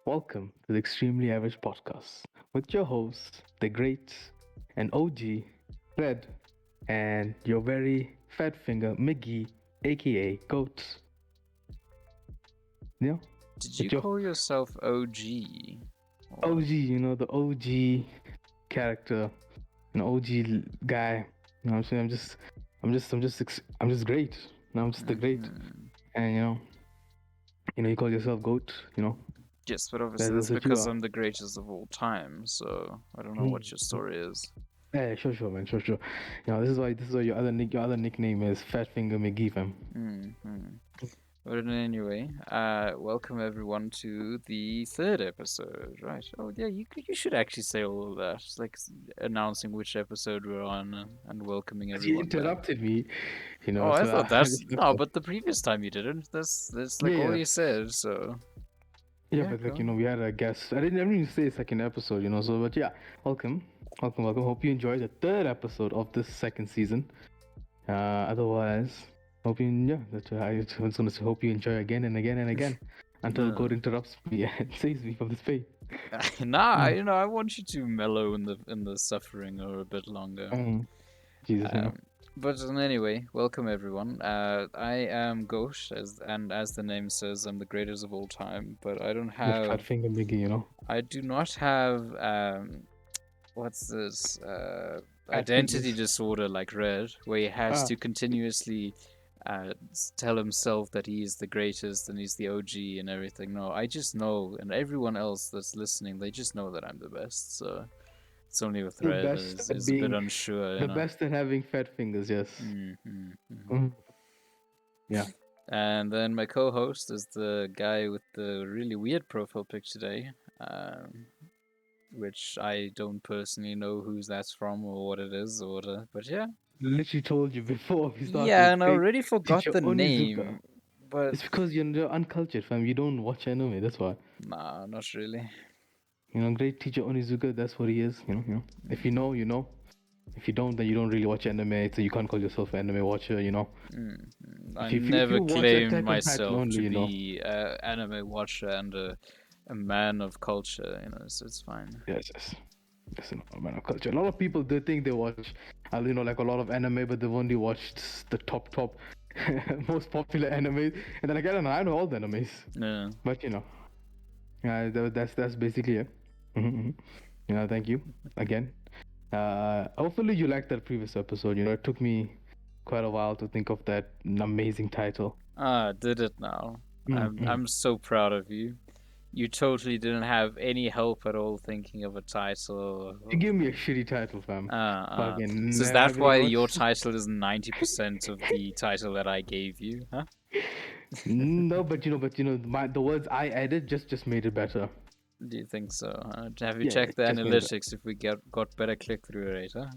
Welcome to the Extremely Average Podcast with your hosts, the great and OG Fred, and your very fat finger Miggy, aka Goat. You know, Did you with your call yourself OG? Or OG, the OG character, an OG guy. You know what I'm saying? I'm just great. I'm just the great, and you call yourself Goat. yes, but obviously That's that's what you because are. I'm the greatest of all time. So I don't know what your story is. Yeah, sure, man, sure. This is why your other nickname is Fat Finger McGee, fam. Mm-hmm. But anyway, welcome everyone to the third episode, right? Oh yeah, you should actually say all of that. It's like announcing which episode we're on and welcoming You everyone back. interrupted me, Oh, I so thought I that's just no, but the previous time you didn't. That's yeah, like all yeah, you said. So yeah. yeah, But go like on. we had a guest. I didn't even say second episode, So, but yeah, welcome, welcome. Hope you enjoy the third episode of this second season. Otherwise, hope you yeah. I was gonna say hope you enjoy again and again and again until God No. interrupts me and saves me from this pain. Nah, Mm. I want you to mellow in the suffering or a bit longer. Mm. Jesus, Um, but anyway, welcome everyone. I am Ghosh, as the name says, I'm the greatest of all time. But the Fat Finger McGee, I do not have what's this Fat identity fingers. disorder like Red, where he has Ah, to continuously tell himself that he is the greatest and he's the OG and everything. No, I just know, and everyone else that's listening, they just know that I'm the best. So it's only with the Red best at is a bit being unsure, the best at having fat fingers. Yes. Mm-hmm. Mm. Yeah. And then my co-host is the guy with the really weird profile pic today, which I don't personally know who's that's from or what it is or whatever. But yeah, Literally told you before we yeah, started. and I Hey, already forgot teacher the Onizuka. name, but It's because you're uncultured, fam. You don't watch anime. That's why. nah, not really. Great teacher Onizuka. That's what he is. If you Mm, know, you know. If you don't, then you don't really watch anime. So you can't call yourself an anime watcher. I If you never watch claimed Attack on Titan myself only, to be an anime watcher and a man of culture, so it's fine. yes. That's a man of culture. A lot of people they think they watch, like a lot of anime, but they've only watched the top most popular anime. And then again, I know all the animes, Yeah. but that's basically it. Mm-hmm. Thank you again. Hopefully you liked that previous episode. It took me quite a while to think of that amazing title. Ah, did it now. Mm-hmm. I'm so proud of you. You totally didn't have any help at all thinking of a title. You give me a shitty title, fam. So Fucking is that everything why else. your title is 90% of the title that I gave you, huh? No, the words I added just made it better. Do you think so? Have you Yeah, checked the just made it better. analytics if we got better click through rate, huh?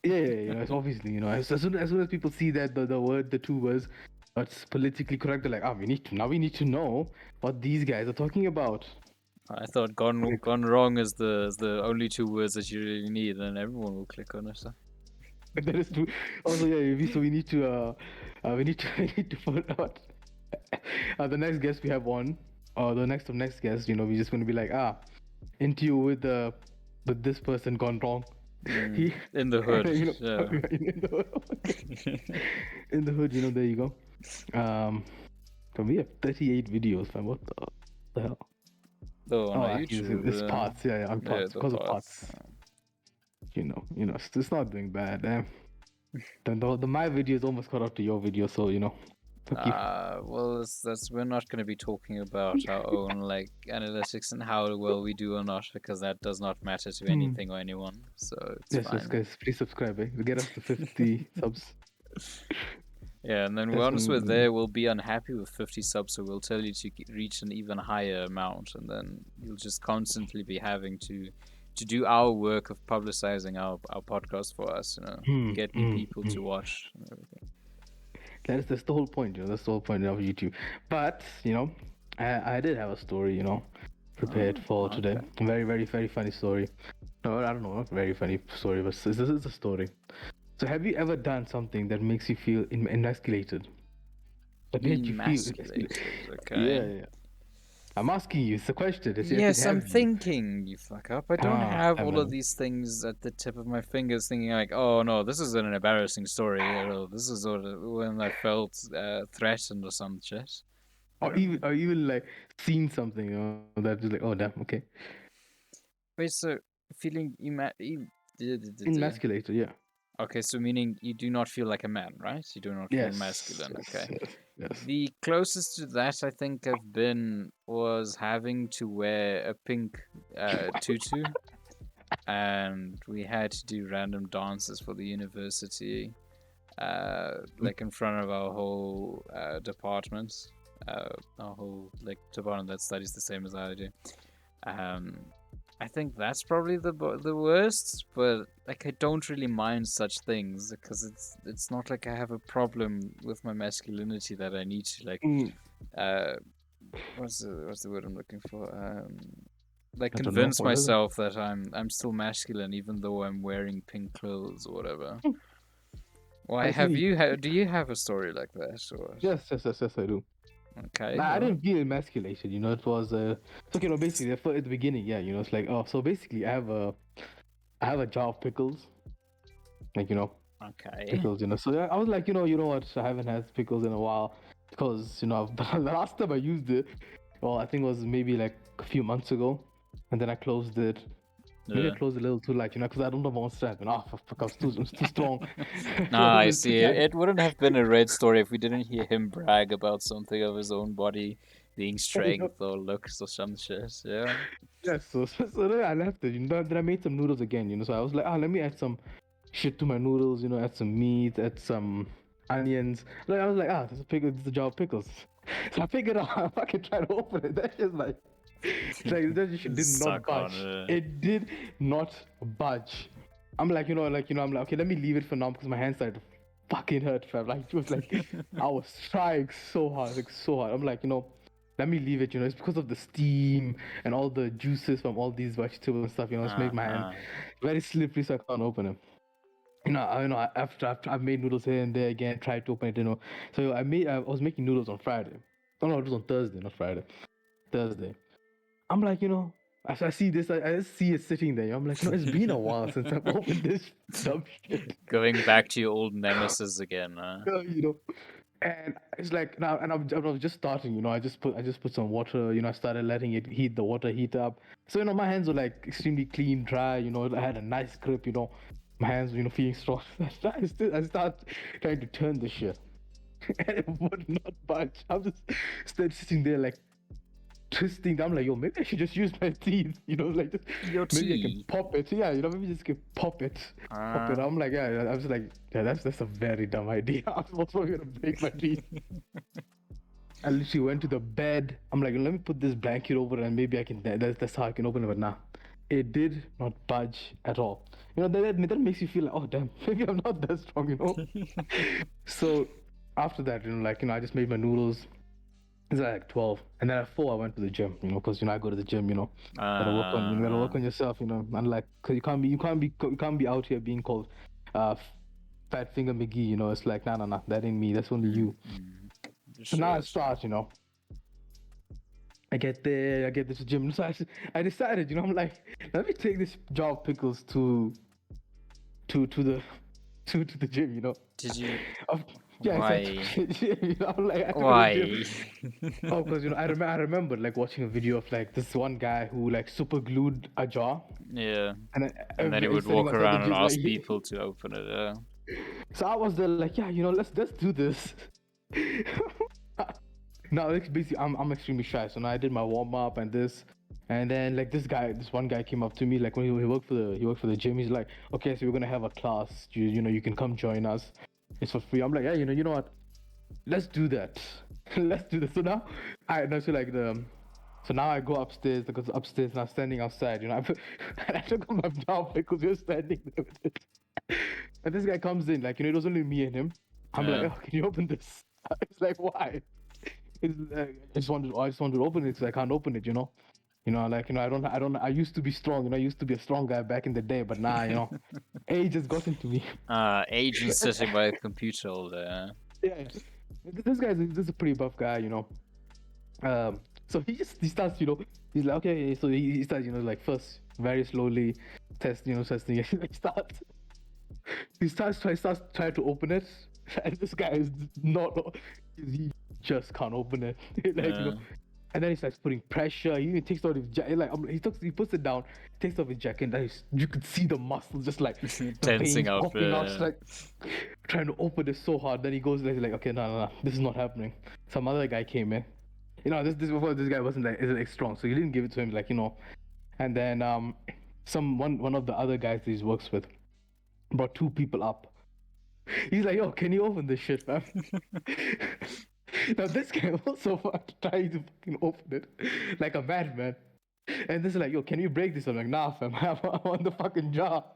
Yeah. It's obviously, as soon as people see that the two words, it's politically correct. They're like, we need to know what these guys are talking about. I thought gone wrong is the only two words that you really need, and everyone will click on it. Huh? That is true. Also, yeah, we need to we need to we need to put out the next guest we have on, or the next guest. We're just gonna be like, interview with this person gone wrong. He, In the hood, yeah. in the hood, in the hood. There you go. So we have 38 videos, fam. What the hell? Oh, on Oh, our actually, YouTube, it's parts. Yeah, I'm yeah, parts the because of path. parts. It's not doing bad. The my video is almost caught up to your video, so fuck you. Well, we're not going to be talking about our own like analytics and how well we do or not, because that does not matter to Hmm. anything or anyone. So it's Yes, fine. guys, please subscribe. Get us to 50 subs. Yeah, and then That's once when we're there, we'll be unhappy with 50 subs, so we'll tell you to reach an even higher amount, and then you'll just constantly be having to do our work of publicizing our podcast for us, Hmm, get new hmm, people hmm. to watch and everything. That's the whole point. That's the whole point of YouTube. But I did have a story. Prepared Oh, for today. okay. Very, very, very funny story. No, I don't know, not very funny story, but this is a story. So, have you ever done something that makes you feel emasculated? That made you feel emasculated? Emasculated, Yeah, okay. yeah. I'm asking you. It's a question. It's Yes, I'm heavy. thinking, you fuck up. I don't Ah, have all of Simon. these things at the tip of my fingers thinking like, oh no, this is an embarrassing story, or this is when I felt threatened or some shit. I don't. Or even like seen something, that is like, oh damn, okay. Wait, so feeling Emasculated, yeah. Okay, so meaning you do not feel like a man, right? You do not feel Yes, masculine. yes, Okay. yes, yes. The closest to that I think I've been was having to wear a pink tutu, and we had to do random dances for the university, like in front of our whole department, our whole like department that studies the same as I do. Um, I think that's probably the worst, but like I don't really mind such things because it's not like I have a problem with my masculinity that I need to like Mm, uh what's the word I'm looking for, like I don't know. convince What is it? myself that I'm still masculine even though I'm wearing pink clothes or whatever. Why have Actually, you do you have a story like that or yes, I do. okay, Nah, I well, didn't feel emasculated, it was so basically at the beginning, yeah, it's like, oh, so basically I have a jar of pickles, like, okay. pickles, so yeah, I was like, what, I haven't had pickles in a while because, the last time I used it, well, I think it was maybe like a few months ago, and then I closed it. Maybe I Yeah. closed a little too late, because I don't know if I want to strap. And fuck, it's too strong. Ah, Close I it. see. It wouldn't have been a red story if we didn't hear him brag about something of his own body being you know? strength or looks or some shit. Yeah. Yeah, so then I left it. Then I made some noodles again. So I was like, let me add some shit to my noodles. Add some meat, add some onions. Like, I was like, this is pickle. This is a jar of pickles. So I figured out I fucking tried to open it. That shit's like, it's like that shit did not Suck on budge. it. It did not budge. I'm like, I'm like, okay, let me leave it for now because my hands started to fucking hurt, fam. Like, it was like, I was trying so hard, like so hard. I'm like, let me leave it. It's because of the steam and all the juices from all these vegetables and stuff. It's make my hand Uh-huh. very slippery, so I can't open it. After I've made noodles here and there again, tried to open it. So I was making noodles on Friday. Oh no, it was on Thursday, not Friday. Thursday. I'm like, as I see this, I just see it sitting there. I'm like, it's been a while since I've opened this dumb shit. Going back to your old nemesis again, huh? you know. And it's like now, and I was just starting. I just put some water. I started letting it heat, the water heat up. So my hands were like extremely clean, dry. I had a nice grip. My hands were feeling strong. I start trying to turn the shit, and it would not budge. I'm just still sitting there like twisting. I'm like, yo, maybe I should just use my teeth. Like just, Your maybe I can tea. pop it. Yeah, maybe just can pop it, pop it. I'm like, yeah. I was like, yeah, that's a very dumb idea. I'm also gonna break my teeth. I literally went to the bed. I'm like, let me put this blanket over and maybe I can. That's how I can open it. But nah, it did not budge at all. That makes you feel like, oh damn, maybe I'm not that strong. So after that, I just made my noodles. It's like 12, and then at 4 I went to the gym. Because I go to the gym. Gotta work on yourself. Unlike, cause you can't be out here being called, Fat Finger McGee. It's like nah, that ain't me. That's only you. So now I Sure, sure. start. I get there, I get this gym. So I decided, I'm like, let me take this jar of pickles to the to the gym. Did you? Of- yeah, I took Why? it to the gym. I'm like, I took it to the gym. Why? Oh, because I remember like watching a video of like this one guy who like super glued a jar, Yeah. and then And then he would standing walk outside the around and gym like. ask people to open it. So I was there like, yeah, let's do this. No, it's basically I'm extremely shy. So now I did my warm up and this, and then like this one guy came up to me like when he worked for the gym. He's like, okay, so we're gonna have a class. You can come join us. It's for free. I'm like, yeah, you know what? Let's do that. Let's do this. So now I know so like the. So now I go upstairs because upstairs and I'm standing outside. And I took off my job because we are standing there with it. And this guy comes in, like, it was only me and him. I'm like, Yeah. oh, can you open this? It's like, why? It's like, I just wanted to open it because I can't open it. I used to be strong. I used to be a strong guy back in the day, but now, age has gotten to me. Agent sitting by a computer all day. Yeah. This is a pretty buff guy. So he starts, he's like, okay, so he starts, like first very slowly testing. He starts trying to open it, and this guy is not, he just can't open it. Like, Yeah. and then he starts putting pressure. He even takes out his jacket. Like, he puts it down, takes off his jacket, and then you could see the muscles, just like the Tensing veins up. popping out, just like trying to open it so hard. Then he goes like, okay, no, this is not happening. Some other guy came in. This before this guy isn't like strong, so he didn't give it to him, like. And then one of the other guys that he works with brought two people up. He's like, yo, can you open this shit, fam? Now this guy also trying to fucking open it like a madman. And this is like, yo, can you break this? I'm like, nah, fam, I'm on the fucking job.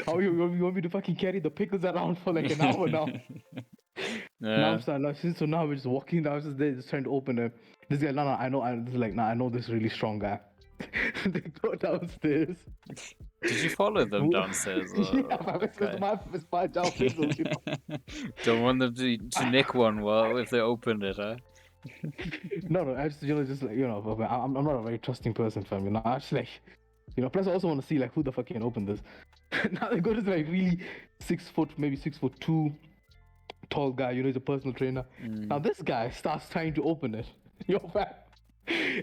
How you want me to fucking carry the pickles around for like an hour now? Now I'm starting. So now we're just walking down, just trying to open it. This guy, no, I know this really strong guy. They go downstairs. Did you follow them downstairs? Yeah, it's my job. Pickles, Don't want them to nick one if they opened it, huh? No, I just just like I'm not a very trusting person, fam. I just like plus I also want to see like who the fuck can open this. Now they go to like really 6 foot, maybe 6'2" tall guy. He's a personal trainer. Now this guy starts trying to open it. Yo, fam.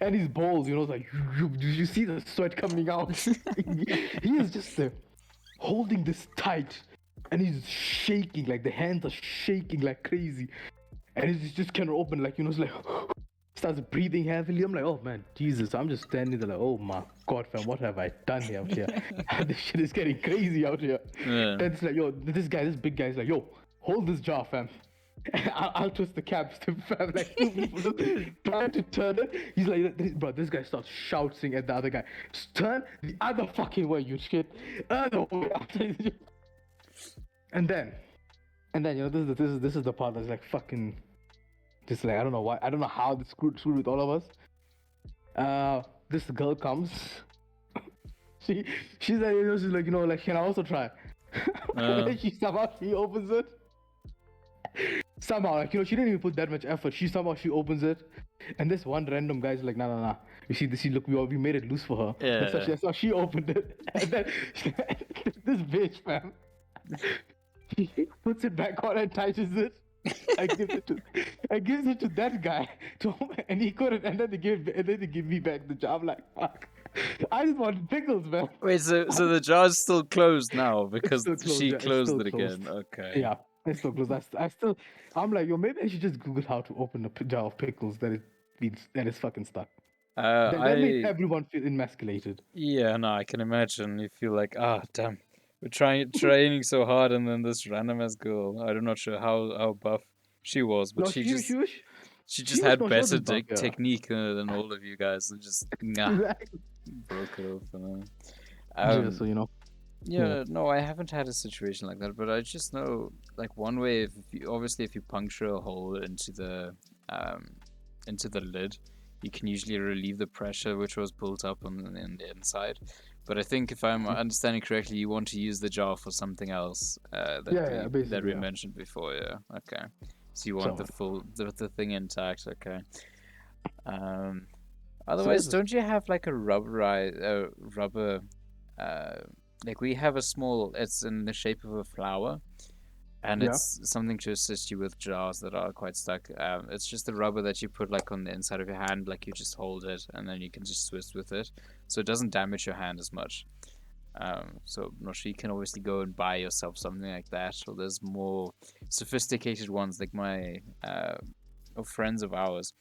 And his balls, like you see the sweat coming out. He is just there, holding this tight, and he's shaking, like the hands are shaking like crazy, and he's just kind of open, like it's like starts breathing heavily. I'm like, oh man, Jesus! I'm just standing there like, oh my God, fam, what have I done here out here? This shit is getting crazy out here. Yeah. Then it's like, yo, this big guy is like, yo, hold this jar, fam. I'll twist the caps to fam, like two people just trying to turn it. He's like, bro, this guy starts shouting at the other guy, turn the other fucking way, you shit. Other way. And then this is the part that's like fucking, just like I don't know why, I don't know how this screwed with all of us. This girl comes. she's like, she's like, like, can I also try? And then she opens it. Somehow, like, she didn't even put that much effort. She opens it, and this one random guy's like, nah. You see, look, we made it loose for her. Yeah. That's how she opened it, and then this bitch, fam, she puts it back on and tightens it. I gives it to that guy, and he couldn't, and then they give me back the job. Like, fuck. I just wanted pickles, man. Wait, so the jar's still closed now because she it's closed still it again. closed. Okay. Yeah, it's still closed. I'm like, yo, maybe I should just Google how to open a jar of pickles that is fucking stuck. That made everyone feel emasculated. Yeah, no, I can imagine. You feel like, damn, we're training so hard, and then this random ass girl. I'm not sure how buff she was, but No, she was just had no, she better wasn't buff, yeah. technique than all of you guys, and just Exactly. broke it open. Yeah, so Yeah, no, I haven't had a situation like that, but I just know like one way. If you puncture a hole into the lid, you can usually relieve the pressure which was built up on the inside. But I think if I'm understanding correctly, you want to use the jar for something else that we mentioned before. Yeah, okay. So you want the thing intact. Okay. Otherwise, don't you have like a rubber? Like we have a small. It's in the shape of a flower, and it's something to assist you with jars that are quite stuck. It's just the rubber that you put like on the inside of your hand, like you just hold it, and then you can just twist with it, so it doesn't damage your hand as much. So I'm not sure, you can obviously go and buy yourself something like that, or there's more sophisticated ones like my friends of ours.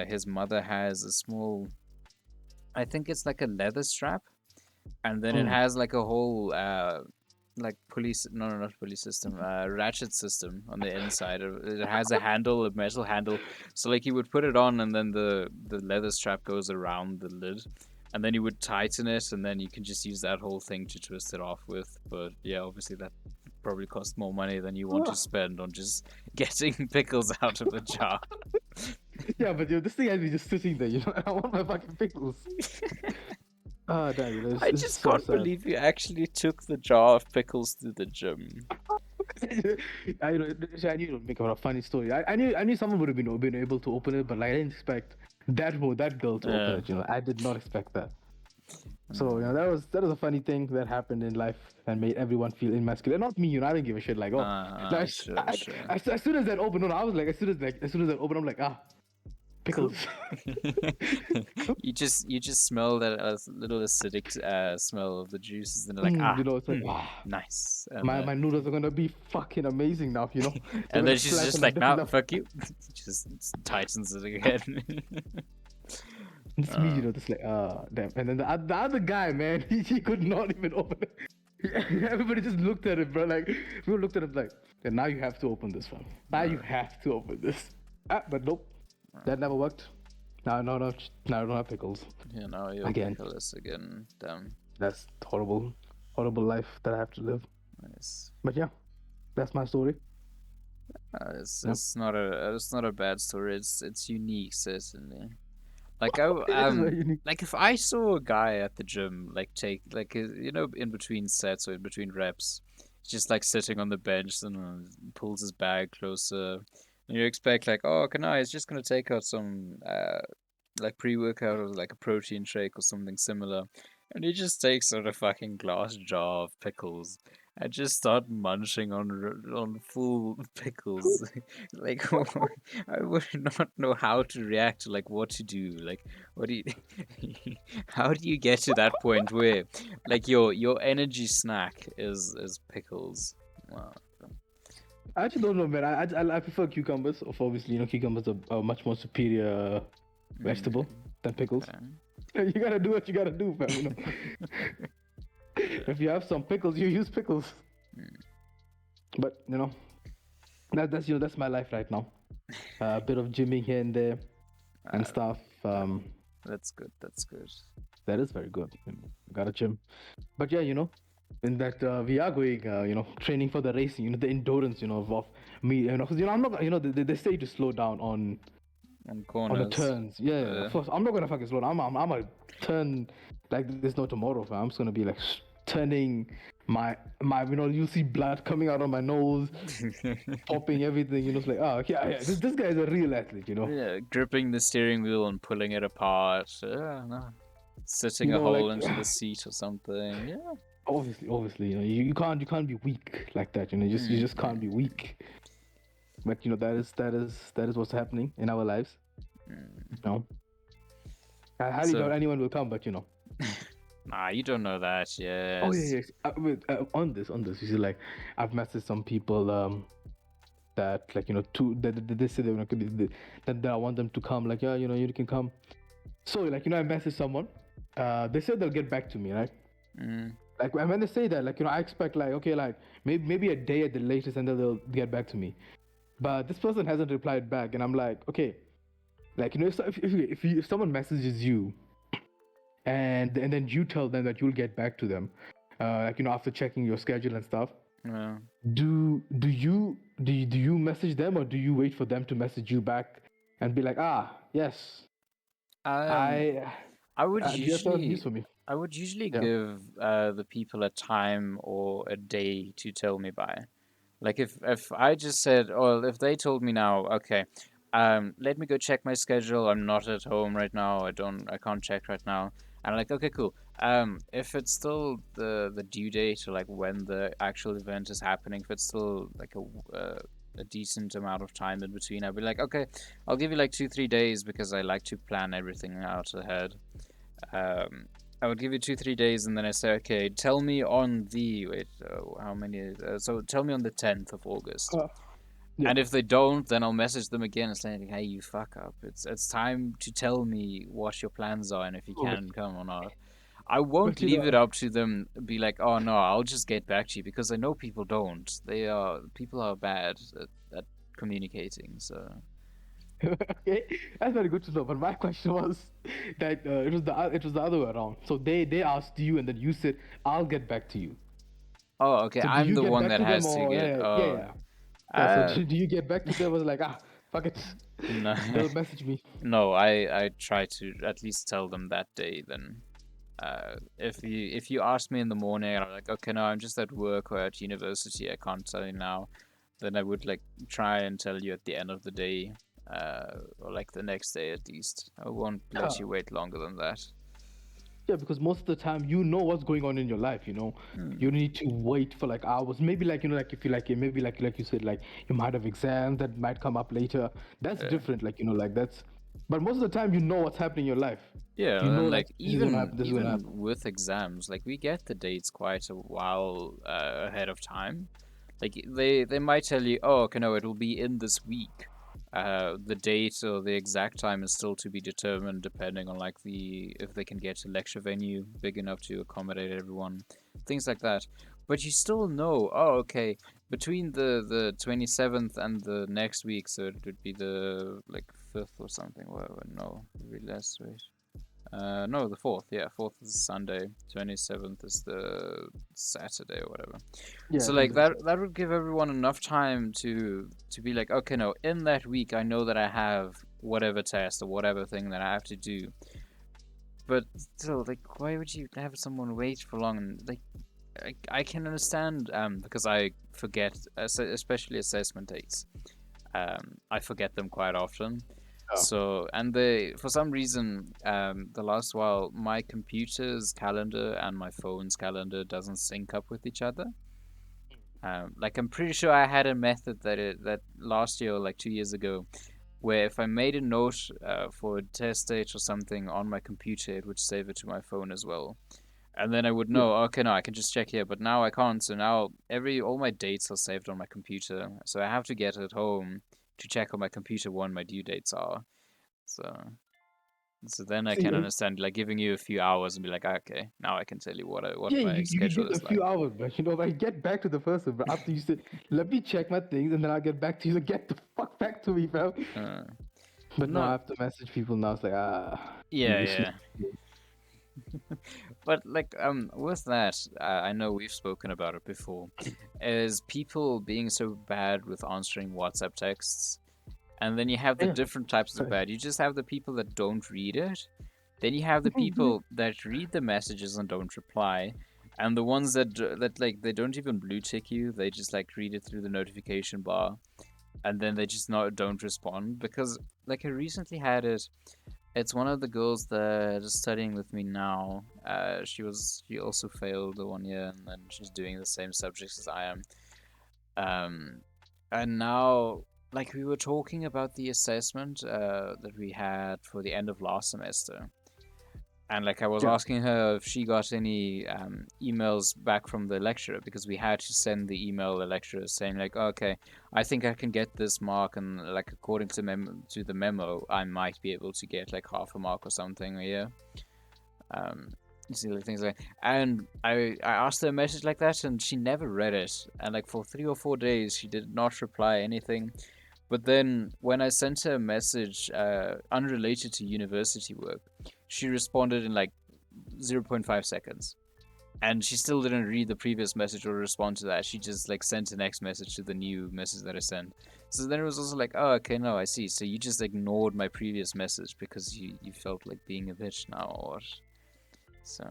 His mother has a small, I think it's like a leather strap, and then it has like a whole like not pulley system, ratchet system on the inside. It has a handle, a metal handle, so like you would put it on, and then the leather strap goes around the lid, and then you would tighten it, and then you can just use that whole thing to twist it off with. But yeah, obviously that probably costs more money than you want to spend on just getting pickles out of a jar. Yeah, but this thing has me just sitting there, I want my fucking pickles. Damn, I just can't believe you actually took the jar of pickles to the gym. I knew it would make a funny story. I knew someone would have been able to open it, but like I didn't expect that girl to open Yeah. it. I did not expect that. So Mm. that was a funny thing that happened in life and made everyone feel emasculated. Not me, I didn't give a shit. Like, oh, like, Sure, sure. as soon as that opened, no, I was like, as soon as that opened, I'm like, pickles. Cool. You just smell that little acidic smell of the juices, and they're like, It's like, nice. And my noodles are gonna be fucking amazing now. They're and gonna then she's slap just on a like, different nah, level. fuck you. Just tightens it again. It's me, uh, just like, damn. And then the other guy, man, he could not even open it. Everybody just looked at it, bro. Like, we looked at him like, yeah, now you have to open this one. Now you have to open this. But nope, that never worked. No, now I don't have pickles. you're Again, pickleless again. Damn. that's horrible, horrible life that I have to live. Nice. But yeah, that's my story. It's Yeah. it's not a bad story. It's unique, certainly. Like I It is very unique. like if I saw a guy at the gym like take like in between sets or in between reps, just like sitting on the bench and pulls his bag closer, and you expect like, oh, can I? He's just gonna take out some like pre-workout or like a protein shake or something similar, and he just takes out a fucking glass jar of pickles. I just start munching on full pickles. Like I would not know how to react to like what to do. Like what do you how do you get to that point where like your energy snack is pickles? Wow. I actually don't know, man. I prefer cucumbers. Obviously, cucumbers are a much more superior vegetable than pickles. Okay. You gotta do what you gotta do, fam. If you have some pickles, you use pickles. But that's my life right now. A bit of gymming here and there and stuff. That's good. That's good. That is very good. Gotta gym. But yeah, in that we are going, training for the racing. The endurance, of me. Because I'm not. They say to slow down on On the corners. turns. Yeah. Of course, I'm not gonna fucking slow down. I'm gonna turn like there's no tomorrow. Fam. I'm just gonna be like turning my. You see blood coming out of my nose, popping everything. It's like, yeah. This guy is a real athlete. Yeah, gripping the steering wheel and pulling it apart. Yeah, no. Sitting a hole Like into the seat or something. Yeah. obviously, you can't be weak like that. You just can't be weak. But that is what's happening in our lives. You know, I highly doubt So, anyone will come. But nah, you don't know that. oh Yes. yeah, yes. Wait, on this, you see, like I've messaged some people that like they say they're not gonna that I want them to come. Like, yeah, you can come. So like I messaged someone. They said they'll get back to me, right? Mm. Like when they say that, like I expect like okay, like maybe a day at the latest, and then they'll get back to me. But this person hasn't replied back, and I'm like, okay, like if someone messages you, and then you tell them that you'll get back to them, like after checking your schedule and stuff. Yeah. Do you message them, or do you wait for them to message you back and be like, yes, Um, I I would do you have some news usually for me? I would usually Yeah. give the people a time or a day to tell me by. Like if I just said, or if they told me now, okay, let me go check my schedule. I'm not at home right now. I can't check right now. And I'm like, okay, cool. If it's still the due date or like when the actual event is happening, if it's still like a decent amount of time in between, I'll be like, okay, I'll give you like 2-3 days because I like to plan everything out ahead. Um, I would give you 2-3 days, and then I say, okay, tell me on the wait, how many? So tell me on the 10th of August. Uh, yeah. And if they don't, then I'll message them again and say, hey, you fuck up. It's time to tell me what your plans are and if you Oh, can come or not. I won't but leave it up to them. Be like, oh no, I'll just get back to you because I know people don't. People are bad at communicating. So okay, that's very good to know. But my question was that it was the other way around. So they asked you, and then you said, "I'll get back to you." oh, okay, So do I'm you the get one back that to them, has to or get. yeah, yeah, Oh, yeah? Yeah. So uh, do you get back to them? Was like, fuck it, no. they'll message me. No, I try to at least tell them that day. Then, if you ask me in the morning, and I'm like, okay, no, I'm just at work or at university, I can't tell you now. Then I would like try and tell you at the end of the day. or like the next day at least. I won't Yeah. let you wait longer than that. Yeah, because most of the time you know what's going on in your life, you know. You Hmm. need to wait for like hours. Maybe like, you know, like if you like maybe like you said, like you might have exams that might come up later. That's Yeah. different, like, you know, like that's but most of the time you know what's happening in your life. You Yeah, know and like like this is gonna even happen, this is gonna even happen. with exams, like we get the dates quite a while ahead of time. Like they might tell you, oh, okay, no, it'll be in this week. The date or the exact time is still to be determined, depending on like the if they can get a lecture venue big enough to accommodate everyone, things like that. But you still know, oh, okay, between the 27th and the next week, so it would be the like 5th or something. Whatever. No, it'd be less. Wait. No, the 4th. Yeah, 4th is Sunday. 27th is the Saturday or whatever. Yeah, So it is. like that would give everyone enough time to be like, okay, no, in that week I know that I have whatever test or whatever thing that I have to do. But still, like, why would you have someone wait for long? And like, I can understand because I forget, especially assessment dates. I forget them quite often. Yeah. So, and they, for some reason, the last while, my computer's calendar and my phone's calendar doesn't sync up with each other. Like I'm pretty sure I had a method that last year or like 2 years ago, where if I made a note for a test date or something on my computer, it would save it to my phone as well. And then I would Yeah. know, okay, no, I can just check here, but now I can't. So now all my dates are saved on my computer. So I have to get it home to check on my computer when my due dates are. So so then I See, can understand like giving you a few hours and be like, okay, now I can tell you what yeah, my you can schedule get a is few like. hours, but you know, like get back to the person. But after you said, let me check my things and then I'll get back to you. So get the fuck back to me, fam. Uh, But no, I no, have to message people now. It's like, you yeah, useless. yeah. But like with that, I know we've spoken about it before, is people being so bad with answering WhatsApp texts. And then you have the Yeah. different types of bad. You just have the people that don't read it. Then you have the people that read the messages and don't reply. And the ones that like they don't even blue tick you. They just like read it through the notification bar, and then they just not don't respond because like I recently had it. It's one of the girls that is studying with me now. She also failed the 1 year, and then she's doing the same subjects as I am. Um, and now, like we were talking about the assessment that we had for the end of last semester, and like I was Yeah. asking her if she got any emails back from the lecturer because we had to send the email the lecturer saying like, okay, I think I can get this mark, and like according to the memo, I might be able to get like half a mark or something a year. Um, silly things like, and I asked her a message like that, and she never read it, and like for 3 or 4 days, she did not reply anything. But then when I sent her a message unrelated to university work, she responded in like 0.5 seconds. And she still didn't read the previous message or respond to that. She just like sent the next message to the new message that I sent. So then it was also like, oh, okay, no, I see. So you just ignored my previous message because you felt like being a bitch now, or so.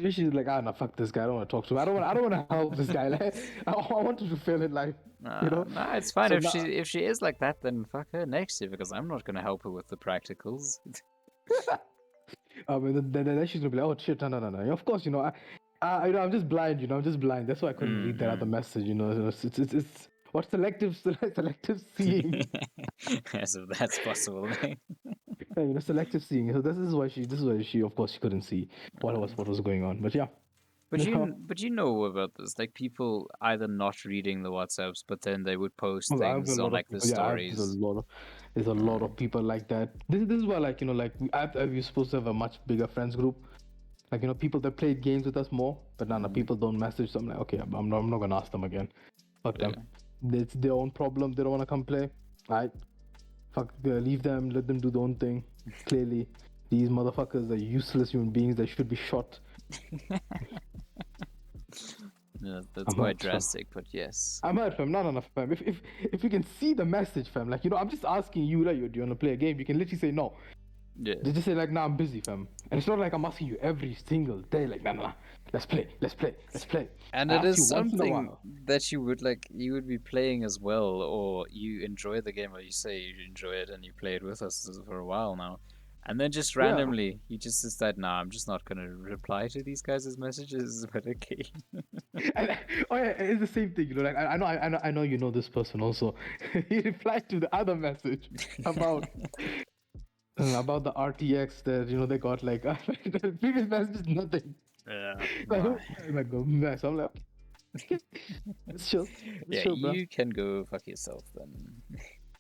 Which is like, no, fuck this guy. I don't want to talk to him. I don't want to help this guy. Like, I want him to fail in life, you know. Nah, it's fine So if now, she is like that. Then fuck her next year because I'm not gonna help her with the practicals. and then she's gonna be like, oh shit, no. Of course, you know, you know, I'm just blind. You know, I'm just blind. That's why I couldn't read that other Mm-hmm. message. You know, it's what selective seeing. So that's possible. Yeah, you know, selective seeing. So this is why she of course she couldn't see what was going on. But yeah, But you know, you know about this, like people either not reading the WhatsApps, but then they would post I have a things on lot of like the people. Yeah, stories. there's a lot Mm, of people like that. This is why, like, you know, like we're supposed to have a much bigger friends group. Like, you know, people that played games with us more, but no, mm, people don't message. So I'm like, okay, I'm not gonna ask them again. Fuck them. yeah. It's their own problem. They don't want to come play. Alright, fuck, leave them. Let them do their own thing. Clearly, these motherfuckers are useless human beings. They should be shot. Yeah, that's I'm quite hurt, fam. drastic, but yes. I'm hurt, fam. No, fam. If you can see the message, fam, like, you know, I'm just asking you, like, do you want to play a game? You can literally say no. Yeah. They just say like, "Nah, I'm busy, fam." And it's not like I'm asking you every single day, like, "Nah, nah, nah, let's play, let's play, let's play." And I it ask is you once in a something while. that you would be playing as well, or you enjoy the game, or you say you enjoy it and you play it with us for a while now. And then just Yeah. randomly, you just decide, nah, I'm just not gonna reply to these guys' messages, but okay. And, oh yeah, it's the same thing, you know. Like I know you know this person also. He replied to the other message about about the RTX that they got like the previous message is nothing. Yeah, Like my. I'm like go mess. I'm like okay, let's chill, let's Yeah, chill, bro. you can go fuck yourself then.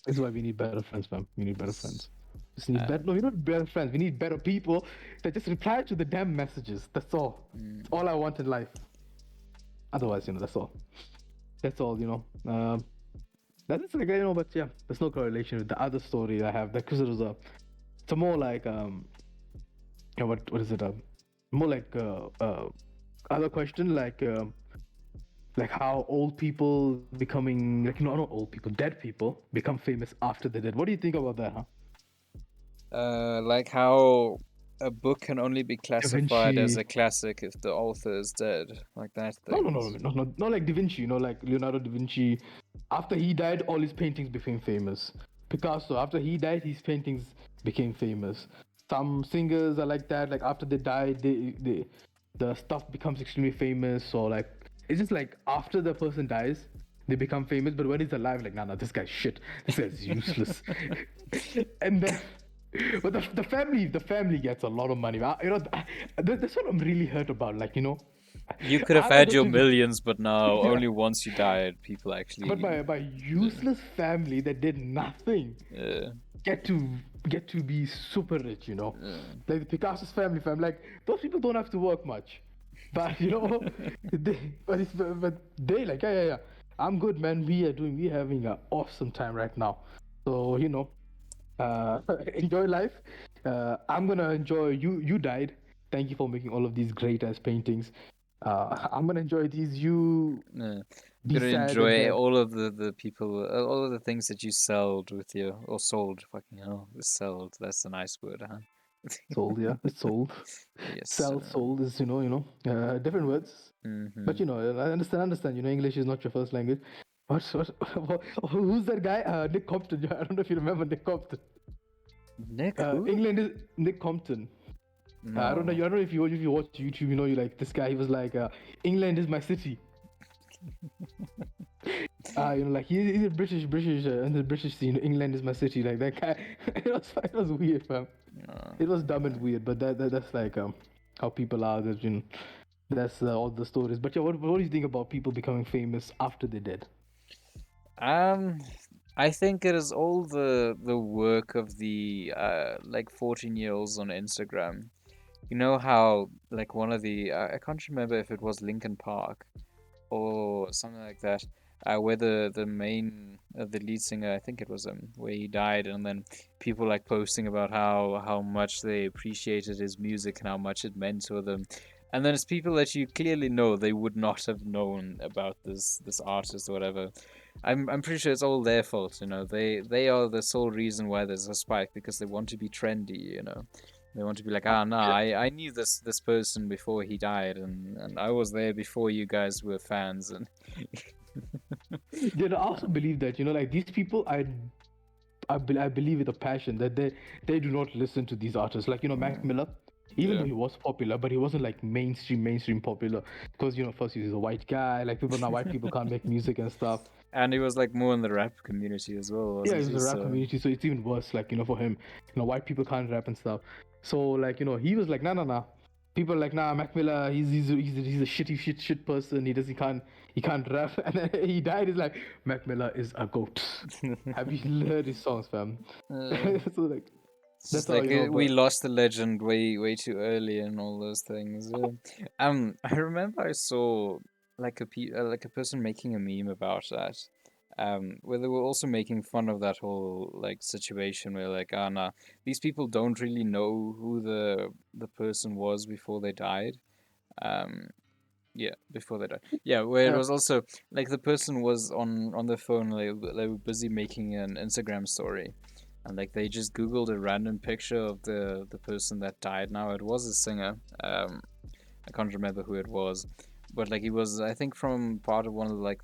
This is why we need better friends, man. We need better friends. Just need Uh, better. No, we don't need better friends. We need better people that just reply to the damn messages. That's all. That's mm, all I want in life. Otherwise, that's all. That's all, That's like but yeah, there's no correlation with the other story I have. That because it was it's a more like what is it more like other question like how old people becoming like no not old people dead people become famous after they're dead. What do you think about that, huh? like how a book can only be Da classified as Vinci. a classic if the author is dead, like that No, no, thing. no, no, no, no, not like Da Vinci. Like Leonardo da Vinci. After he died, all his paintings became famous. Picasso, after he died, his paintings became famous. Some singers are like that. Like after they die, the stuff becomes extremely famous. Or like it's just like after the person dies, they become famous. But when he's alive, like nah, this guy's shit. This guy's useless. And then but the family gets a lot of money. That's what I'm really hurt about. Like You could have I don't had get your to be, millions, but now yeah. only once you died, people But actually. my Uh, useless family that did nothing uh, get to get to be super rich. uh. Like the Picasso's family, like those people don't have to work much, but but they like yeah. I'm good, man. We're having an awesome time right now. So enjoy life. I'm gonna enjoy you. You died. Thank you for making all of these great ass paintings. I'm gonna enjoy these. You Uh, be gonna sad and enjoy dead. all of the people, all of the things that you sold with your, or sold, fucking hell, sold, that's a nice word, huh? Sold, yeah, it's sold. Yes. Sell, sold is different words. But Mm-hmm. I understand. English is not your first language. Who's that guy? Nick Compton. I don't know if you remember Nick Compton. Nick, who? England is Nick Compton. I don't know. I No. don't know if you watch YouTube. You like this guy. He was like, England is my city. Like he's a British, and the British scene. England is my city. Like that guy. It was weird, fam. It was dumb and Okay. weird, but that's like how people are. That that's all the stories. But yeah, what do you think about people becoming famous after they're dead? Um, I think it is all the work of the like 14-year-olds on Instagram. You know how like one of the I can't remember if it was Linkin Park or something like that, where the main the lead singer, I think it was where he died, and then people like posting about how much they appreciated his music and how much it meant to them, and then it's people that you clearly know they would not have known about this artist or whatever. I'm pretty sure it's all their fault, you know. They are the sole reason why there's a spike because they want to be trendy, you know. They want to be like, ah, nah, Yeah. I knew this person before he died, and I was there before you guys were fans, and Yeah, I also believe that like these people, I believe with a passion that they do not listen to these artists. Like Mac Miller, even yeah. though he was popular, but he wasn't like mainstream popular because first he's a white guy. Like people now, white people can't make music and stuff. And he was like more in the rap community as well, Yeah, wasn't it was he? a rap So community, so it's even worse. Like for him, white people can't rap and stuff. So like he was like, nah. People are like, nah, Mac Miller, he's a shit person. He can't rap. And then he died. He's like, Mac Miller is a goat. Have you heard his songs, fam? uh, So like it's that's just how like we But lost the legend way too early and all those things. I remember I saw like like a person making a meme about that. Where they were also making fun of that whole like situation where like, ah, nah, these people don't really know who the person was before they died. Um, yeah, before they died. Yeah, where it uh, was also like the person was on their phone, they were busy making an Instagram story, and like they just googled a random picture of the person that died. Now it was a singer. I can't remember who it was, but like he was, I think, from part of one of the like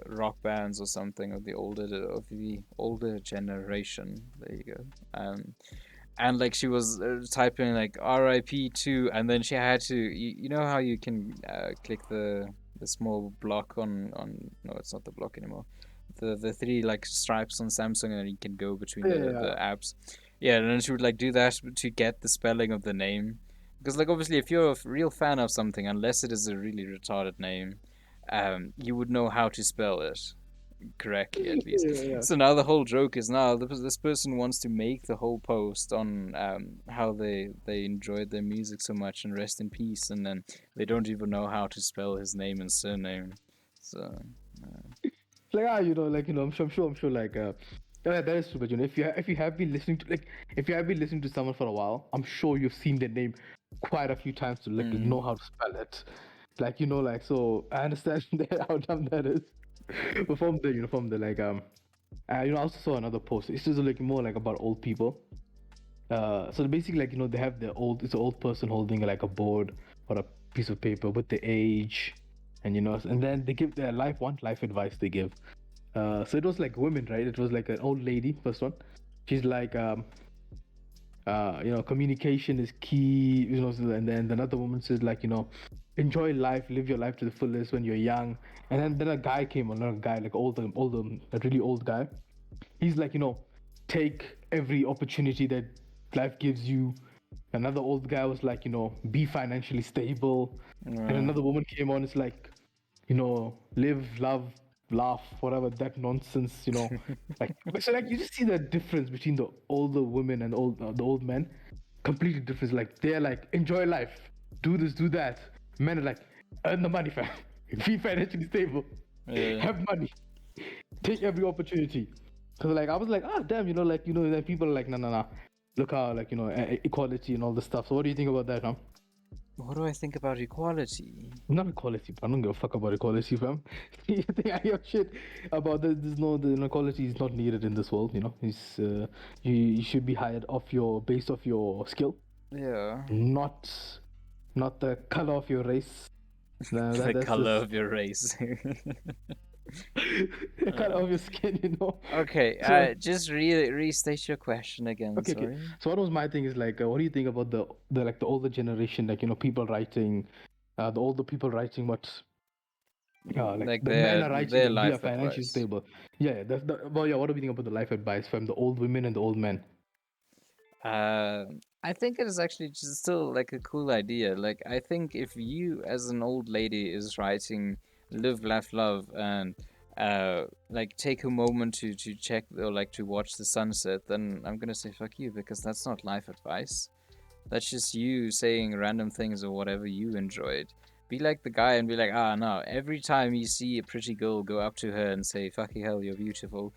rock bands or something of the older generation. There you go. And like she was typing like RIP to, and then she had to. You know how you can click the small block on no, it's not the block anymore. The three like stripes on Samsung, and you can go between Yeah, the yeah, apps. Yeah, and then she would like do that to get the spelling of the name, because like obviously if you're a real fan of something, unless it is a really retarded name, you would know how to spell it correctly at least. yeah, yeah. So now the whole joke is now this person wants to make the whole post on how they enjoyed their music so much and rest in peace, and then they don't even know how to spell his name and surname. So Like I'm sure, like yeah, that is true. But if you have been listening to like if you have been listening to someone for a while, I'm sure you've seen their name quite a few times to like mm, know how to spell it. Like like so I understand that how dumb that is. But from the like I also saw another post. It's just like more like about old people. So basically, like they have it's an old person holding like a board or a piece of paper with the age, and and then they give their life advice they give. So it was like women, right? It was like an old lady, first one. She's like, communication is key, and then another woman says like, enjoy life, live your life to the fullest when you're young. And then a guy came on, a guy like older, a really old guy. He's like, take every opportunity that life gives you. Another old guy was like, be financially stable. And uh, another woman came on, it's like, live, love, laugh, whatever that nonsense, like so like you just see the difference between the older women and the old men, completely different. Like they're like enjoy life, do this, do that. Men are like earn the money, fam, be financially stable, yeah. have money, take every opportunity. Because like I was like, ah, damn, then people are like, no, no, no, look how like equality and all this stuff. So what do you think about that, huh? What do I think about equality? Not equality, but I don't give a fuck about equality, fam. You think I hear shit about there's no the inequality is not needed in this world, It's you should be hired based off your skill, Yeah, not the color of your race. No, the that's color just of your race. the color Uh, of your skin. okay, So just restate your question again. okay, okay. Sorry. So what was my thing is like, what do you think about the older generation, like people writing, the older people writing what like Like the men are writing their like be a life financially advice. stable. Yeah, that's the well, yeah. What do we think about the life advice from the old women and the old men? Uh, I think it is actually just still like a cool idea. Like I think if you, as an old lady, is writing "Live, Laugh, Love" and like take a moment to check or like to watch the sunset, then I'm gonna say fuck you, because that's not life advice. That's just you saying random things or whatever you enjoyed. Be like the guy and be like, ah, no. Every time you see a pretty girl, go up to her and say, "Fucking hell, you're beautiful,"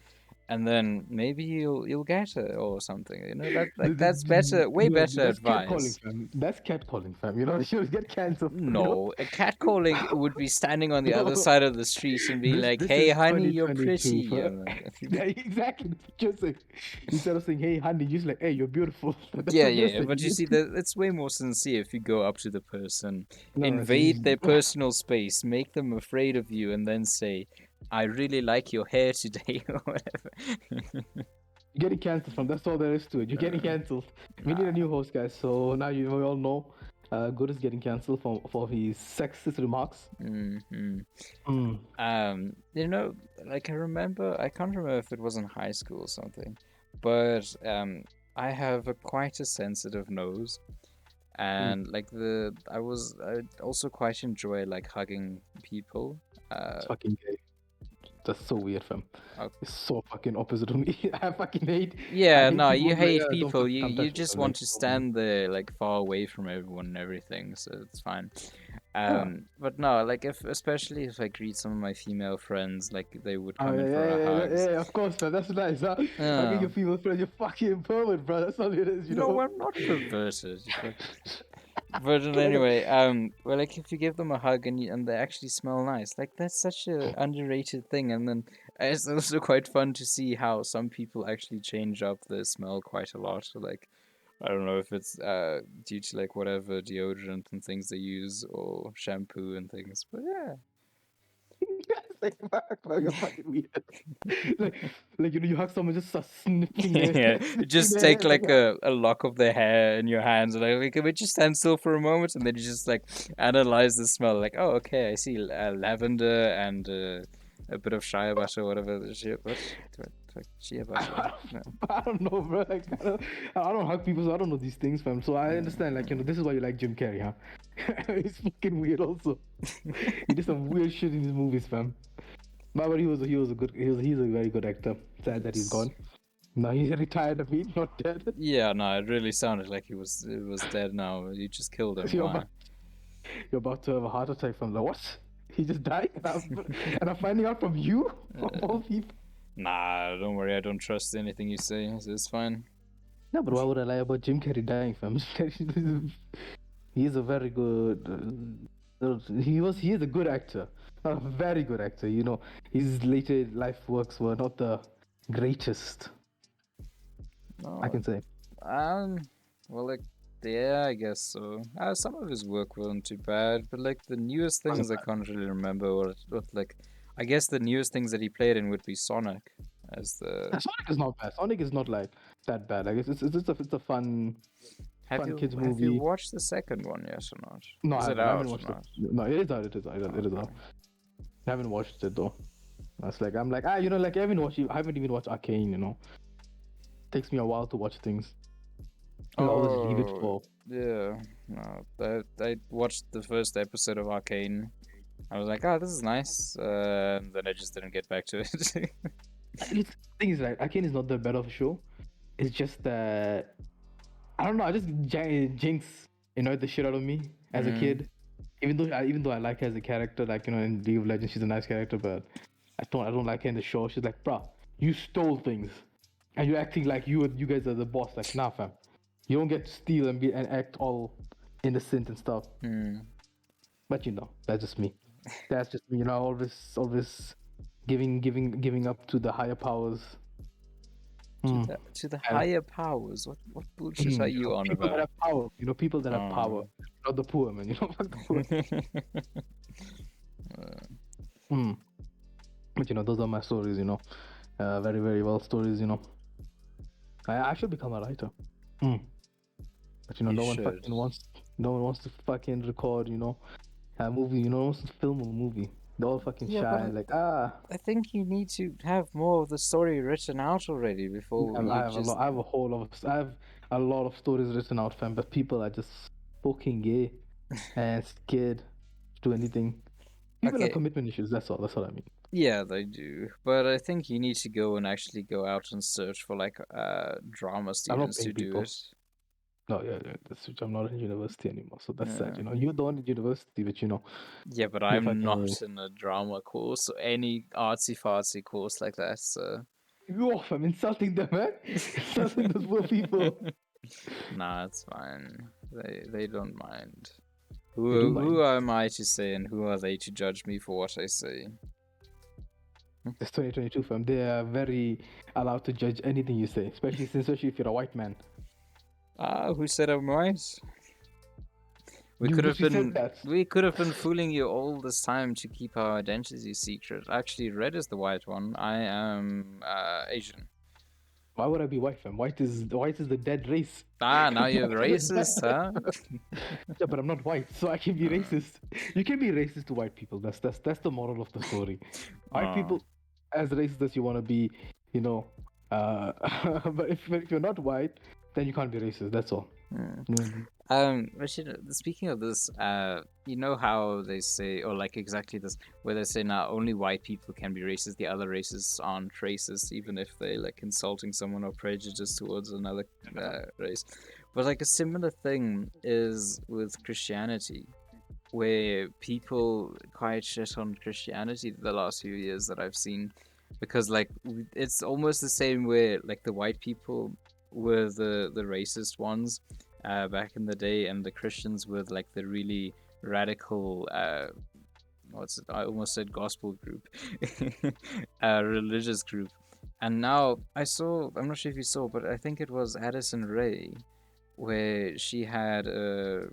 and then maybe you'll get her or something. You know that like that's better, way better That's catcalling, advice. fam. That's catcalling, fam. She will get cancelled. No, a catcalling would be standing on the other No. side of the street and being like, This "Hey, is honey, you're 2022, pretty." fam. Yeah, exactly. That's what you're saying. Instead of saying, "Hey, honey," you're just like, "Hey, you're beautiful." That's Yeah, what you're yeah, saying. but you see that it's way more sincere if you go up to the person, No, it's invade their personal space, make them afraid of you, and then say, "I really like your hair today," or whatever. you're getting cancelled from. That's all there is to it. You're getting Uh, cancelled. We need a nah. new host, guys. So now we all know. Good is getting cancelled for his sexist remarks. Hmm. Mm. You know, like I can't remember if it was in high school or something, but I have quite a sensitive nose, Mm. and like I also quite enjoy like hugging people. It's fucking gay. That's so weird, fam. Uh, It's so fucking opposite of me. I Yeah, hate no, people you who be like, hate don't people. fucking You come you touch me, just fam. want Like, to no. stand there like far away from everyone and everything, so it's fine. Yeah. But no, like if especially if I greet some of my female friends, like they would Oh come yeah, in for yeah, a yeah, yeah, hugs. yeah, of course, man. That's nice, huh? I get Uh, your female friend, you're fucking pervert, bro. That's all it is. no, I'm not perverted. You fuck. But I know. anyway, well, like if you give them a hug and they actually smell nice, like that's such a underrated thing. And then It's also quite fun to see how some people actually change up their smell quite a lot. Like, I don't know if it's due to like whatever deodorant and things they use or shampoo and things, but yeah. It's like, fuck, you're fucking weird. like, like you hug someone, just start sniffing their Yeah, sniffing just their take hair. Like, like a lock of their hair in your hands, and like, can we just stand still for a moment, and then you just like analyze the smell. Like, oh, okay, I see lavender and a bit of shea butter, whatever. What shea butter? No. I don't know, bro. Like, I don't hug people, so I don't know these things, fam. So I understand, like, this is why you like Jim Carrey, huh? He's fucking weird, also. He did some weird shit in his movies, fam. But he's a very good actor. Sad that he's Yes. gone. Now he's retired. I mean, not dead. Yeah, no, it really sounded like he was dead now. You just killed him. You're Why? about, you're about to have a heart attack from the what? He just died, and I'm finding out from you, of all people. Nah, don't worry. I don't trust anything you say. It's fine. No, but why would I lie about Jim Carrey dying, fam? He's a very good. He is a good actor, not a very good actor. His later life works were not the greatest. I No, can say. um, well, like, yeah, I guess so. Some of his work wasn't too bad, but like the newest things, I can't really remember what like. I guess the newest things that he played in would be Sonic, as the. Sonic is not bad. Sonic is not like that bad. Like it's a fun kids Have you movie. watched the second one yet or not? No, Is I it haven't. I haven't out or watched it. not? No, it is out. It is out. It is out. Okay. I haven't watched it though. That's like I'm like like I haven't even watched Arcane. Takes me a while to watch things. I'll just leave it Oh, for. yeah. No, I watched the first episode of Arcane. I was like, oh, this is nice. And then I just didn't get back to it. The thing is, right, Arcane is not that bad of a show. It's just that I don't know. I just Jinx annoyed the shit out of me as a Mm. kid. Even though I like her as a character, like in League of Legends, she's a nice character, but I don't like her in the show. She's like, bruh, you stole things, and you're acting like you guys are the boss. Like, nah, fam, you don't get to steal and act all innocent and stuff. Mm. But that's just me. That's just me. Always giving up to the higher powers. Mm. To the And, higher powers. What bullshit are you on people that about? have power. People that have power, Um, not the poor man. Fuck the poor. Mm. But those are my stories. Very very well stories. I should become a writer. Mm. But You no one should. fucking wants. No one wants to fucking record. A movie. No one wants to film a movie. They're all fucking Yeah, but shy. Like ah. I think you need to have more of the story written out already before I you have a just. lot. I have a lot of stories written out, fam. But people are just fucking gay and scared to do anything. People have Okay, commitment issues. That's all. That's what I mean. yeah, they do. But I think you need to go and actually go out and search for like drama I'm not students to paying do people. it. No, yeah. That's which I'm not in university anymore. So that's sad. Yeah. You're the one in university, but Yeah, but you're I'm fucking. not in a drama course or any artsy fartsy course like that, so. You off. I'm insulting them, man. Insulting those poor people. Nah, it's fine. They don't mind. They do Who mind. am I to say, and who are they to judge me for what I say? It's 2022, fam. They are very allowed to judge anything you say, especially if you're a white man. Who said I'm white? We You could have literally said been that. we could have been fooling you all this time to keep our identity secret. Actually, red is the white one. I am Asian. Why would I be white, fam? White is the dead race. Now you're racist, huh? Yeah, but I'm not white, so I can be racist. You can be racist to white people. That's the moral of the story. White Oh. people, as racist as you want to be, you know. But if you're not white, then you can't be racist. That's all. Mm. But speaking of this, you know how they say, or like exactly this, where they say now only white people can be racist, the other races aren't racist, even if they like insulting someone or prejudiced towards another race. But like a similar thing is with Christianity, where people quite shit on Christianity the last few years that I've seen, because like it's almost the same way like the white people were the racist ones back in the day, and the Christians were like the really radical what's it? I almost said gospel group, a religious group. And now I saw, I'm not sure if you saw, but I think it was Addison Rae, where she had a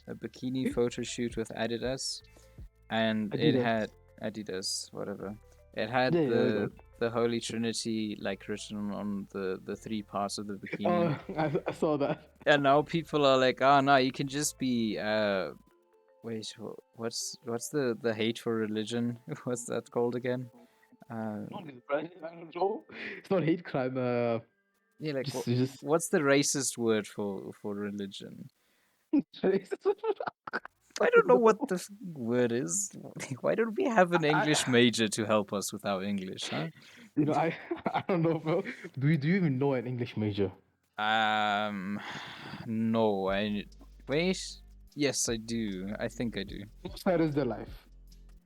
bikini photo shoot with Adidas, and it Adidas. had Adidas, whatever. It had Yeah, yeah, I got the Holy Trinity like written on the three parts of the it. bikini. Oh, I saw that. And now people are like, oh no, you can just be wait, what's the hate for religion? What's that called again? Uh, Not his brand, I don't know. It's not hate crime. yeah, like Just what's the racist word for religion? racist. I I don't don't know what know. the word is. Why don't we have an English I, major to help us with our English, huh? I I don't know, bro. Do you even know an English major? Um, no, I wait. Yes, I do. I think I do. How sad is their life?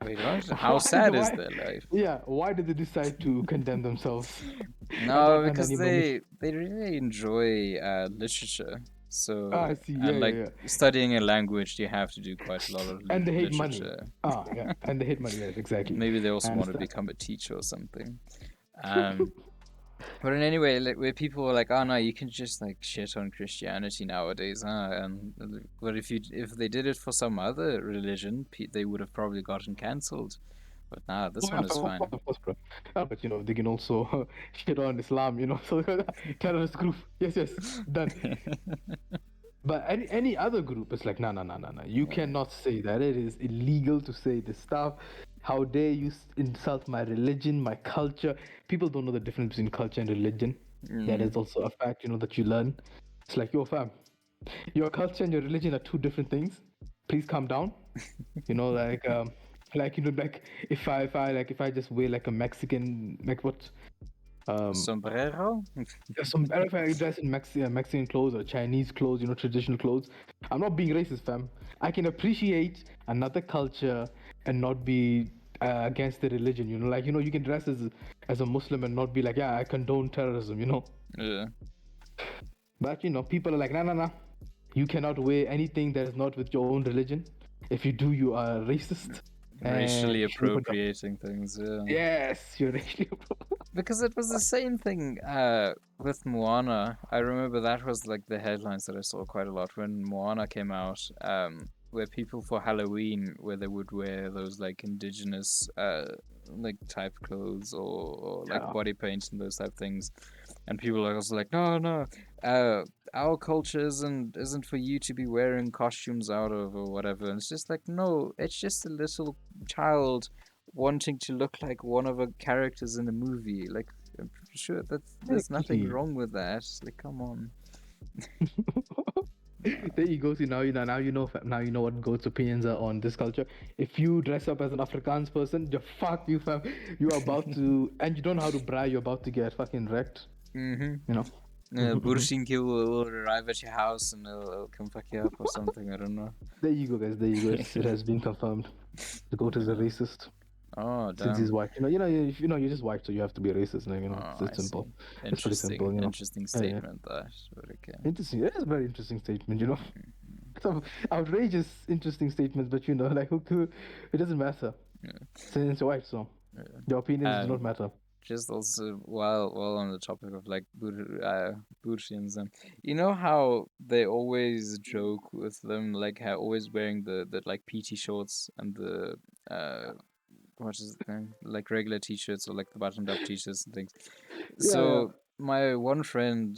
Wait, what? How Why? sad is Why? their life? Yeah. Why did they decide to condemn themselves and No, not earn because any money? they really enjoy literature. Ah, So I see. Yeah, and yeah, like yeah. studying a language, you have to do quite a lot of And they hate money. literature. Ah, yeah. And they hate money. Yes, exactly. Maybe they I also want to understand. become a teacher or something. Um, but in anyway, like where people are like, oh no, you can just like shit on Christianity nowadays, huh? And but if they did it for some other religion, they would have probably gotten cancelled. But nah, Oh, this yeah, one is fine. of course, bro. But they can also shit on Islam. So terrorist group. Yes, yes, done. But any other group, it's like, no, no, no, no, no. You Yeah. cannot say that. It is illegal to say this stuff. How dare you insult my religion, my culture? People don't know the difference between culture and religion. That Mm. is also a fact, that you learn. It's like, yo, fam, your culture and your religion are two different things. Please calm down. Like if I just wear like a Mexican, like what, um Sombrero? some if I dress in Mexican clothes or Chinese clothes, traditional clothes, I'm not being racist, fam. I can appreciate another culture and not be against the religion. You can dress as a Muslim and not be like, yeah, I condone terrorism. Yeah. But people are like, nah, nah, nah. You cannot wear anything that is not with your own religion. If you do, you are racist, and Racially you should open up. appropriating things, yeah. Yes, you're racially. Because it was the same thing with Moana. I remember that was like the headlines that I saw quite a lot when Moana came out. Where people for Halloween, where they would wear those like indigenous like type clothes or like Yeah, body paint and those type things, and people are also like, no, no, uh, our culture isn't for you to be wearing costumes out of or whatever. And it's just like, no, it's just a little child wanting to look like one of the characters in a movie. Like, I'm pretty sure that there's nothing exactly. wrong with that. Like, come on. There you go. See, now you know what Goat's opinions are on this culture. If you dress up as an Afrikaans person, you fuck you, fam. You're about to, and you don't know how to brag. You're about to get fucking wrecked. Mm-hmm. You know. Burshinki will arrive at your house and he'll come fuck you up or something. I don't know. There you go, guys. There you go. It has been confirmed. The Goat is a Yeah. racist Oh, since he's damn. white. You're just white, so you have to be a racist. Like, Oh, I it's simple. see. It's pretty simple. Interesting Yeah, yeah. statement, that. But okay. Interesting. It is a very interesting statement. Mhm. Some outrageous, interesting statements, but like it doesn't matter Yeah. since you're white, so Yeah. your opinions do Um, not matter. just also while on the topic of like Bursians, you know how they always joke with them, like how always wearing the like PT shorts and the uh what is it name? Like regular t-shirts or like the buttoned up t-shirts and things. Yeah, yeah. So my one friend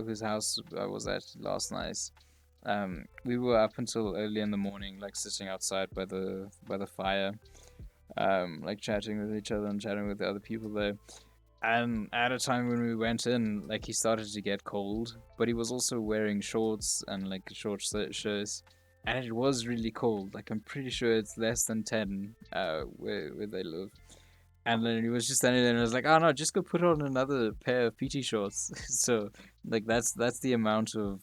whose house I was at last night, we were up until early in the morning, like sitting outside by the fire, like chatting with each other and chatting with the other people there. And at a time when we went in, like he started to get cold, but he was also wearing shorts and like short shirts, and it was really cold. Like I'm pretty sure it's less than 10, where they live. And then he was just standing there, and I was like, "Oh no, just go put on another pair of PT shorts." So like that's the amount of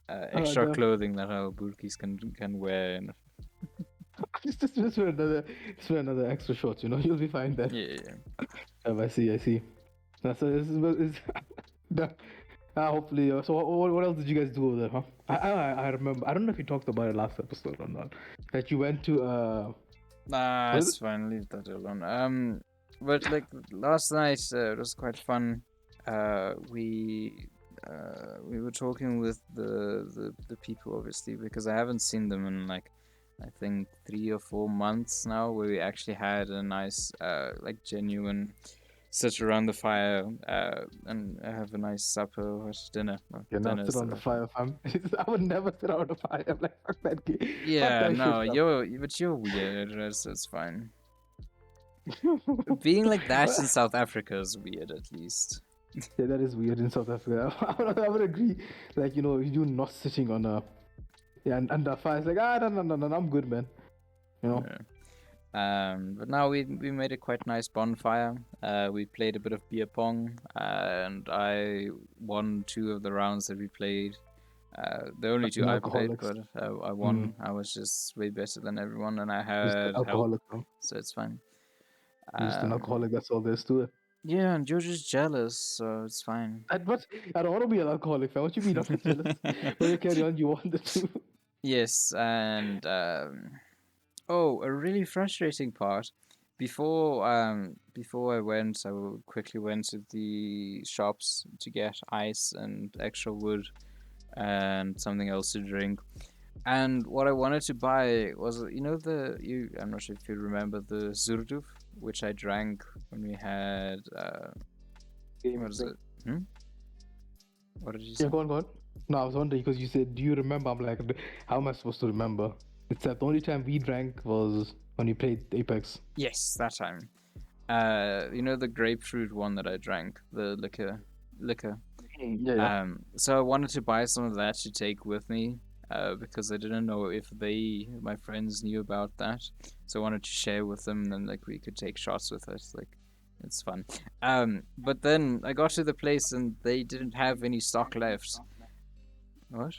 extra The, clothing that our burkis can wear. And just wear another extra shorts. You'll be fine then. yeah, yeah. I see, I see. So this is hopefully. So what else did you guys do over there, huh? I remember. I don't know if you talked about it last episode or not. That you went to Nah, Was it's fine. Leave that alone. But like last night, it was quite fun. We were talking with the people obviously because I haven't seen them in like I think 3 or 4 months now. Where we actually had a nice like genuine sit around the fire and have a nice supper or dinner. Well, You're not dinner sit is the on the right one. fire, fam. I would never sit on the fire. I'm like, fuck that fuck Yeah, that shit, no, fam. you're weird. It's fine. Being like that in South Africa is weird, at least. Yeah, that is weird in South Africa. I would agree. Like, you not sitting on a yeah, and the fire is like, no, I'm good, man. You know? Yeah. But now we made a quite nice bonfire. We played a bit of beer pong, and I won 2 of the rounds that we played. The only two Fucking I played, alcoholics. but I Mm, won. I was just way better than everyone, and I just an had help, alcoholic, bro. so it's fine. You're just an Um, alcoholic, that's all there is to it. yeah, and you're just jealous, so it's fine. But I don't want to be an alcoholic, fam. What you mean? I'm not jealous. But you carry on, you want the two. Yes, and oh, a really frustrating part. Before I went, quickly went to the shops to get ice and extra wood and something else to drink. And what I wanted to buy was, I'm not sure if you remember the Zurduf, which I drank when we had, Game what is thing. it? Hmm? What did you Yeah, say? go on. No, I was wondering because you said, do you remember? I'm like, how am I supposed to remember? It's that the only time we drank was when we played Apex. Yes, that time. The grapefruit one that I drank, the liquor. Yeah. So I wanted to buy some of that to take with me, because I didn't know if my friends, knew about that. So I wanted to share with them, and like we could take shots with it. Like, it's fun. But then I got to the place and they didn't have any stock left. What?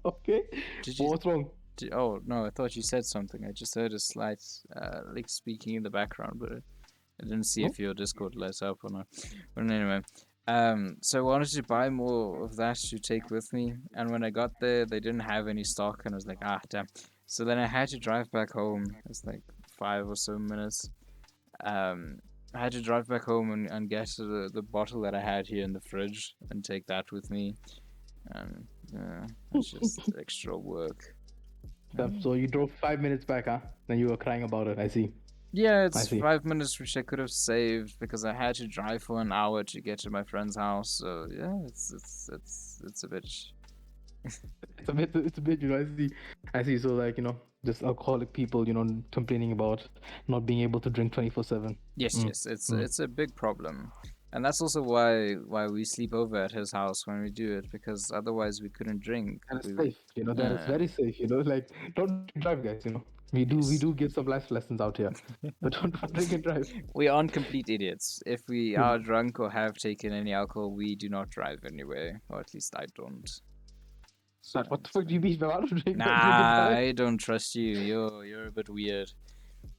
Okay. Did you? What's wrong? Oh no, I thought you said something. I just heard a slight, like speaking in the background, but I didn't see No? if your Discord lights up or not. But anyway, so I wanted to buy more of that to take with me, and when I got there, they didn't have any stock, and I was like, ah, damn. So then I had to drive back home. It's like 5 or so minutes. I had to drive back home and get the bottle that I had here in the fridge and take that with me. And yeah, it's just extra work. So you drove 5 minutes back, huh? Then you were crying about it. I see. Yeah, I it's see. 5 minutes which I could have saved because I had to drive for an hour to get to my friend's house. So yeah, it's a bit. It's a bit, I see. So like, just alcoholic people, complaining about not being able to drink 24/7. Yes, Mm. yes, it's Mm. it's a big problem, and that's also why we sleep over at his house when we do it because otherwise we couldn't drink. And it's We safe, that is very safe, like don't drive, guys, we yes. do give some life lessons out here, but don't drink and drive. We aren't complete idiots. If we You know. are drunk or have taken any alcohol, we do not drive anyway, or at least I don't. So What the it's fuck do fine. you mean? I don't drink, don't drink and Nah, drive. I don't trust you. You're a bit weird.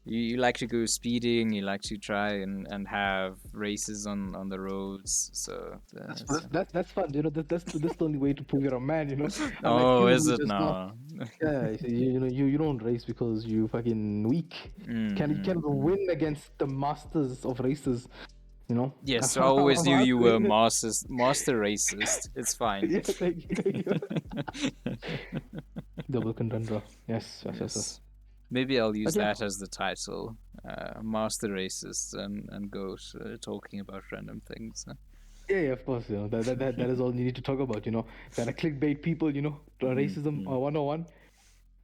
You like to go speeding. You like to try and have races on the roads. So That's fun, that's the only way to prove you're a man, unlike oh, you is who it just not. now? Yeah, you don't race because you fucking weak. You can Mm-hmm. win against the masters of races, you know. Yes, I always knew you were master racist. It's fine. Yeah, thank you. Double contender. Yes. Yes. Maybe I'll use But yeah, that as the title. Master racist and go talking about random things. yeah, of course, that is all you need to talk about, Gotta clickbait people, racism Mm-hmm. 101.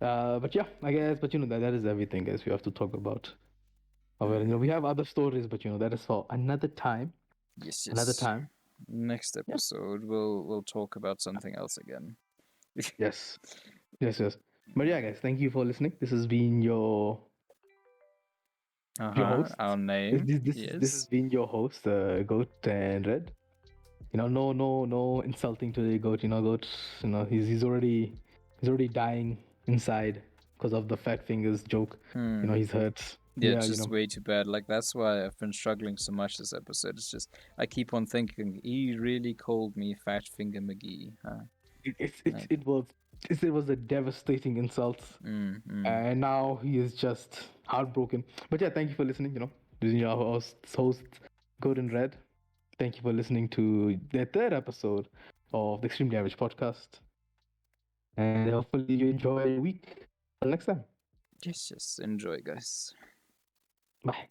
But yeah, I guess, but that is everything, guys. We have to talk about. However, we have other stories, but that is for another time. Yes, Another yes. time. Next Yeah. episode, we'll talk about something else again. Yes. Yes. But yeah, guys, thank you for listening. This has been your host. Our name. This has Yes. been your host, Goat and Red. No insulting to the goat. Goat. He's already dying inside because of the fat fingers joke. Hmm. He's hurt. Yeah, Yeah, it's just way too bad. Like that's why I've been struggling so much this episode. It's just I keep on thinking he really called me Fat Finger McGee. Huh? it Like, it was it was a devastating insult. And now he is just heartbroken. But yeah, thank you for listening. This is your host, Golden Red. Thank you for listening to the third episode of the Extremely Average podcast. And hopefully you enjoy your week. Till next time. Yes, yes. Enjoy, guys. Bye.